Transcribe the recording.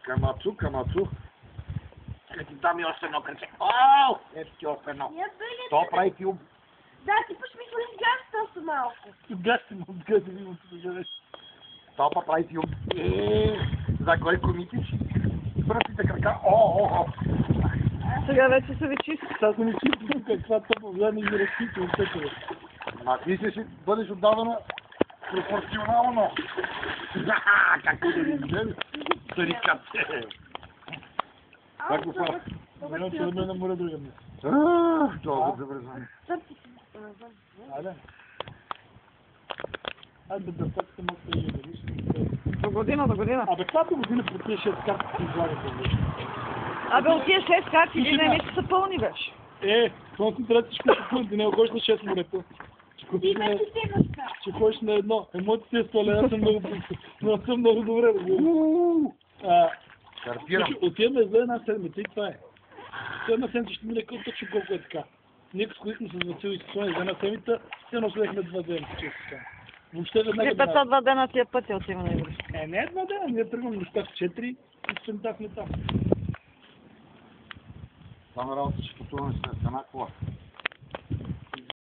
Камацу. Ще ти дам и още едно кръче. Ау! Ето ти още едно. То прави филм. Да, ти пък ми хвали газ толкова малко. Гасти му, откъде ми му се жареш. То па прави филм. За кой комитиш? Пръстите крака. О! Сега вече са ви чисти. Сега са ми чисти, каква тъпа влияне ми разпити от всекъде. Ма ти ще бъдеш отдавана пропорционално. Как да ви взели? Старикате. Как го фара? Време, че да ме наморя друга ми. Това е забрезане. Айде. Айде да пътите му се иде, виж. До година. Абе, каква година по тия 6 карти си излагате, виж? Абе, от тия 6 карти, един месец са пълни беше. Концентрация, че купи пълни, не ходиш на 6 морета. Че ходиш на едно. Емоцията е 100 лева, аз съм много добре, разбира. Картирам. Отиваме за една седмица и това е. За една седмица ще ми лекал точно колко е така. Ние сходихме с Васил и с Соня за една седмица, все нослехме 2 дена, че така. Въобще веднага... 502 дена тия пътя отиваме на Ибришка. Не 2 дена, ние тръгваме неща в 4 и сутринта сме там. Само работа, че пътуваме с една кола.